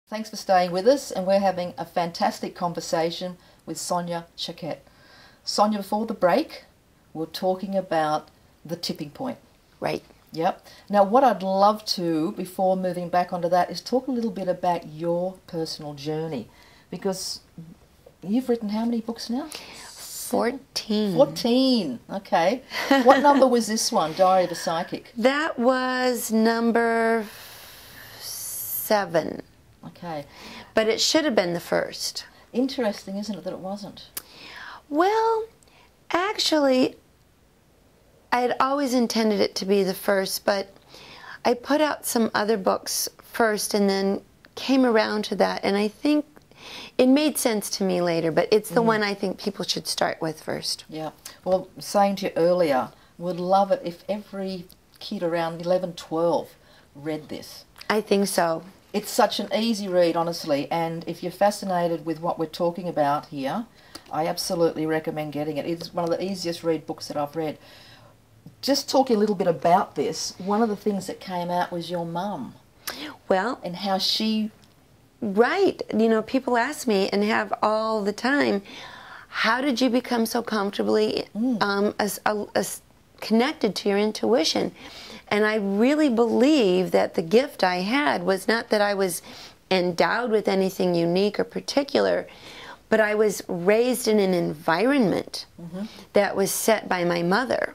Thanks for staying with us, and we're having a fantastic conversation with Sonia Choquette. Sonia, before the break, we're talking about the tipping point. Right. Yep. Now, what I'd love to, before moving back onto that, is talk a little bit about your personal journey, because you've written how many books now? 14. 14. Okay. What number was this one, Diary of a Psychic? That was number 7. Okay. But it should have been the first. Interesting, isn't it, that it wasn't? Well, actually, I had always intended it to be the first, but I put out some other books first and then came around to that, and I think it made sense to me later, but it's the one I think people should start with first. Yeah. Well, saying to you earlier, would love it if every kid around 11, 12 read this. I think so. It's such an easy read, honestly, and if you're fascinated with what we're talking about here, I absolutely recommend getting it. It's one of the easiest read books that I've read. Just talking a little bit about this, one of the things that came out was your mum. Well, And how she... right. You know, people ask me, and have all the time, how did you become so comfortably as connected to your intuition? And I really believe that the gift I had was not that I was endowed with anything unique or particular, but I was raised in an environment that was set by my mother,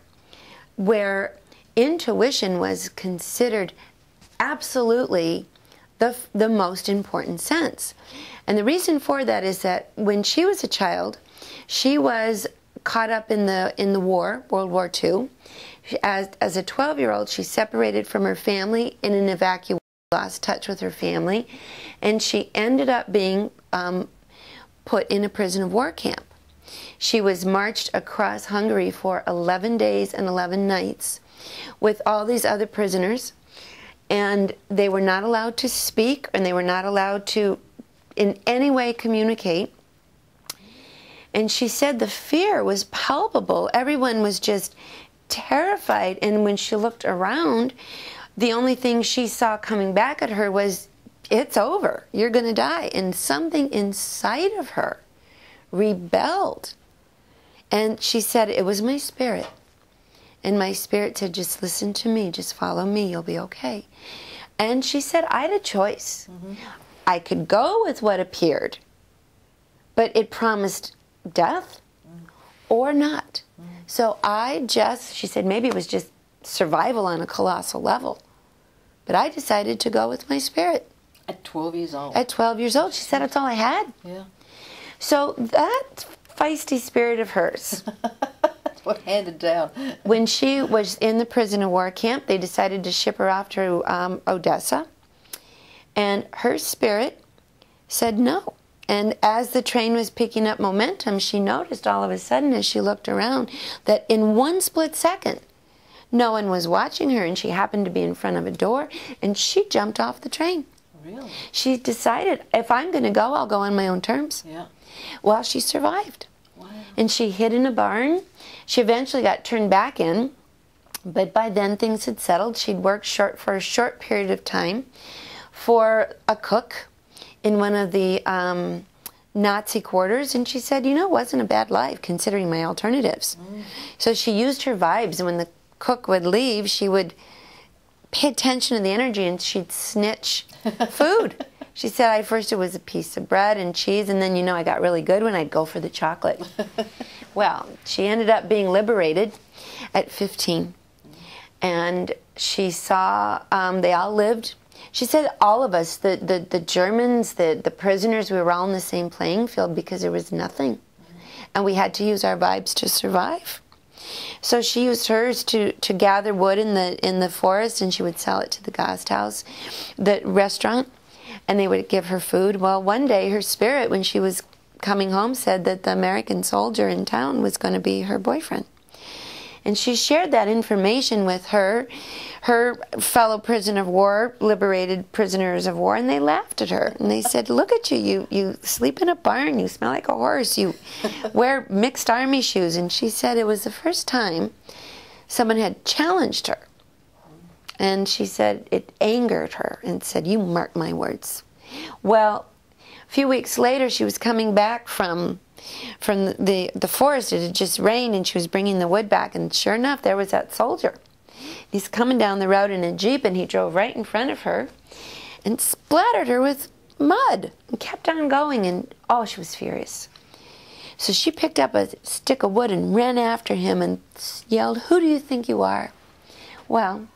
where intuition was considered absolutely the most important sense. And the reason for that is that when she was a child, she was caught up in the war, World War II. As a 12-year-old, she separated from her family in an evacuation, lost touch with her family, and she ended up being put in a prison of war camp. She was marched across Hungary for 11 days and 11 nights with all these other prisoners, and they were not allowed to speak, and they were not allowed to in any way communicate. And she said the fear was palpable. Everyone was just terrified, and when she looked around, the only thing she saw coming back at her was, it's over, you're going to die. And something inside of her rebelled. And she said, it was my spirit. And my spirit said, just listen to me, just follow me, you'll be okay. And she said, I had a choice. I could go with what appeared, but it promised death or not. So she said, maybe it was just survival on a colossal level. But I decided to go with my spirit. At 12 years old? At 12 years old. She said, that's all I had. Yeah. So that feisty spirit of hers. What handed down? When she was in the prison of war camp, they decided to ship her off to Odessa. And her spirit said no. And as the train was picking up momentum, she noticed all of a sudden as she looked around that in one split second, no one was watching her, and she happened to be in front of a door, and she jumped off the train. Really? She decided, if I'm going to go, I'll go on my own terms. Yeah. Well, she survived. Wow. And she hid in a barn. She eventually got turned back in, but by then things had settled. She'd worked for a short period of time for a cook in one of the Nazi quarters, and she said, you know, it wasn't a bad life considering my alternatives. So she used her vibes, and when the cook would leave, she would pay attention to the energy, and she'd snitch food. She said, first it was a piece of bread and cheese, and then, you know, I got really good when I'd go for the chocolate. Well, she ended up being liberated at 15, and she saw they all lived. She said all of us, the Germans, the prisoners, we were all in the same playing field because there was nothing. And we had to use our vibes to survive. So she used hers to gather wood in the forest, and she would sell it to the Gasthaus, the restaurant, and they would give her food. Well, one day her spirit, when she was coming home, said that the American soldier in town was going to be her boyfriend. And she shared that information with her fellow prisoner of war, liberated prisoners of war, and they laughed at her. And they said, look at you, you sleep in a barn, you smell like a horse, you wear mixed army shoes. And she said it was the first time someone had challenged her. And she said it angered her and said, you mark my words. Well, a few weeks later, she was coming back from the forest. It had just rained, and she was bringing the wood back, and sure enough, there was that soldier. He's coming down the road in a Jeep, and he drove right in front of her and splattered her with mud and kept on going, and oh, she was furious. So she picked up a stick of wood and ran after him and yelled, "Who do you think you are?" Well,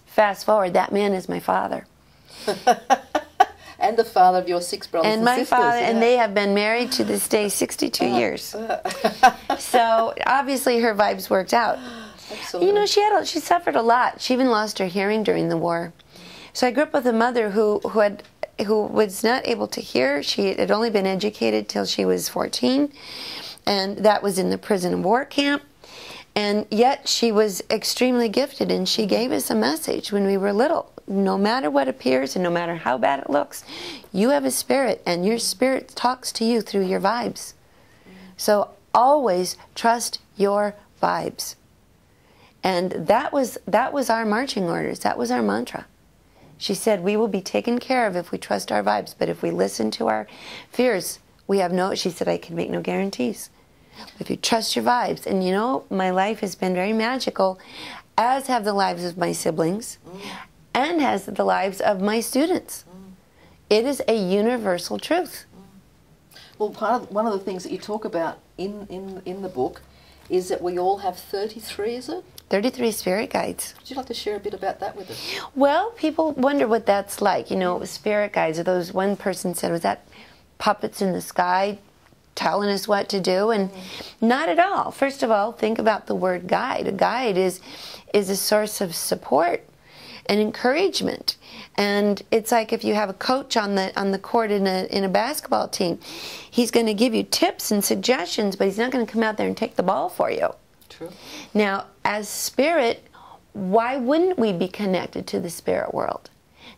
fast forward, that man is my father. And the father of your 6 brothers and my sisters. Father, yeah. and they have been married to this day 62 years. So obviously her vibes worked out. Absolutely. You know, she suffered a lot. She even lost her hearing during the war. So I grew up with a mother who was not able to hear. She had only been educated till she was 14, and that was in the prison war camp. And yet she was extremely gifted, and she gave us a message when we were little. No matter what appears and no matter how bad it looks, you have a spirit, and your spirit talks to you through your vibes. So always trust your vibes. And that was our marching orders. That was our mantra. She said, we will be taken care of if we trust our vibes, but if we listen to our fears, we have no, she said, I can make no guarantees. If you trust your vibes, and you know, my life has been very magical, as have the lives of my siblings, and has the lives of my students. It is a universal truth. Well, one of the things that you talk about in the book is that we all have 33, is it? 33 spirit guides. Would you like to share a bit about that with us? Well, people wonder what that's like. You know, spirit guides are those, one person said, was that puppets in the sky telling us what to do? And not at all. First of all, think about the word guide. A guide is a source of support and encouragement. And it's like if you have a coach on the court in a basketball team, he's going to give you tips and suggestions, but he's not going to come out there and take the ball for you. True. Now, as spirit, why wouldn't we be connected to the spirit world?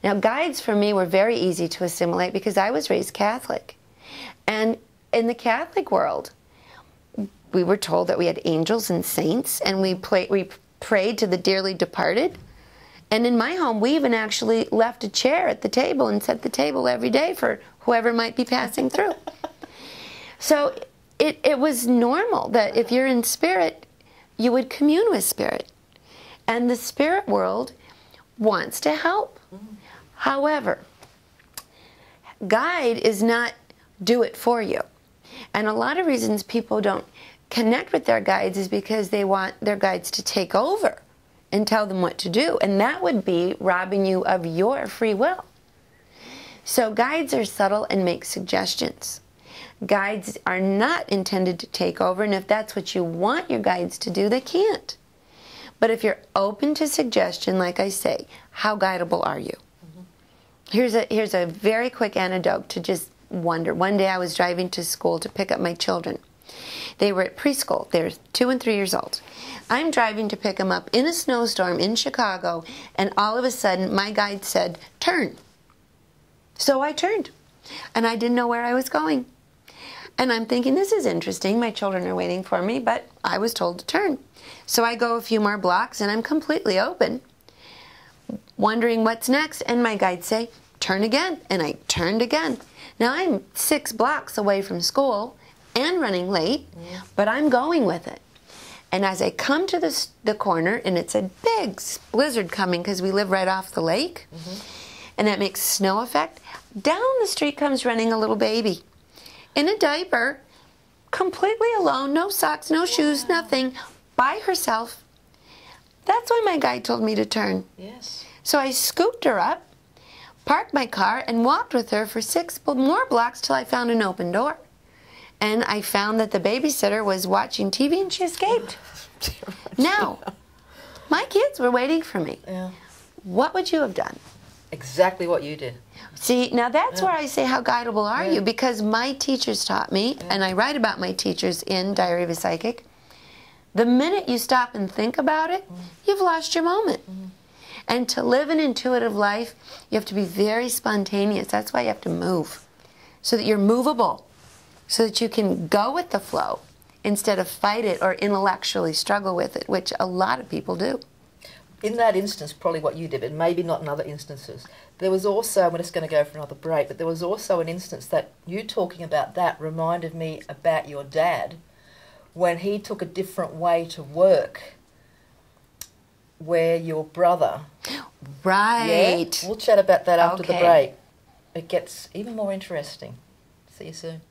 Now, guides for me were very easy to assimilate because I was raised Catholic. And in the Catholic world, we were told that we had angels and saints, and we prayed to the dearly departed. And in my home, we even actually left a chair at the table and set the table every day for whoever might be passing through. So it was normal that if you're in spirit, you would commune with spirit. And the spirit world wants to help. However, guide is not do it for you. And a lot of reasons people don't connect with their guides is because they want their guides to take over and tell them what to do. And that would be robbing you of your free will. So guides are subtle and make suggestions. Guides are not intended to take over, and if that's what you want your guides to do, they can't. But if you're open to suggestion, like I say, how guidable are you? Here's a very quick anecdote to just wonder. One day I was driving to school to pick up my children. They were at preschool. They're 2 and 3 years old. I'm driving to pick them up in a snowstorm in Chicago, and all of a sudden my guide said, turn. So I turned, and I didn't know where I was going. And I'm thinking, this is interesting. My children are waiting for me, but I was told to turn. So I go a few more blocks, and I'm completely open, wondering what's next. And my guide say, turn again. And I turned again. Now I'm 6 blocks away from school and running late, but I'm going with it. And as I come to the corner, and it's a big blizzard coming because we live right off the lake, and that makes snow effect, down the street comes running a little baby in a diaper, completely alone, no socks, no shoes, nothing, by herself. That's when my guide told me to turn. Yes. So I scooped her up, parked my car, and walked with her for 6 more blocks till I found an open door. And I found that the babysitter was watching TV, and she escaped. Now, my kids were waiting for me. Yeah. What would you have done? Exactly what you did. See, now that's where I say, how guidable are you? Because my teachers taught me, and I write about my teachers in Diary of a Psychic, the minute you stop and think about it, you've lost your moment. And to live an intuitive life, you have to be very spontaneous. That's why you have to move, so that you're movable, so that you can go with the flow instead of fight it or intellectually struggle with it, which a lot of people do. in that instance, probably what you did, but maybe not in other instances. There was also, we're just going to go for another break, but there was also an instance that you talking about that reminded me about your dad when he took a different way to work, where your brother... Right. Yeah, we'll chat about that after the Okay. break. It gets even more interesting. See you soon.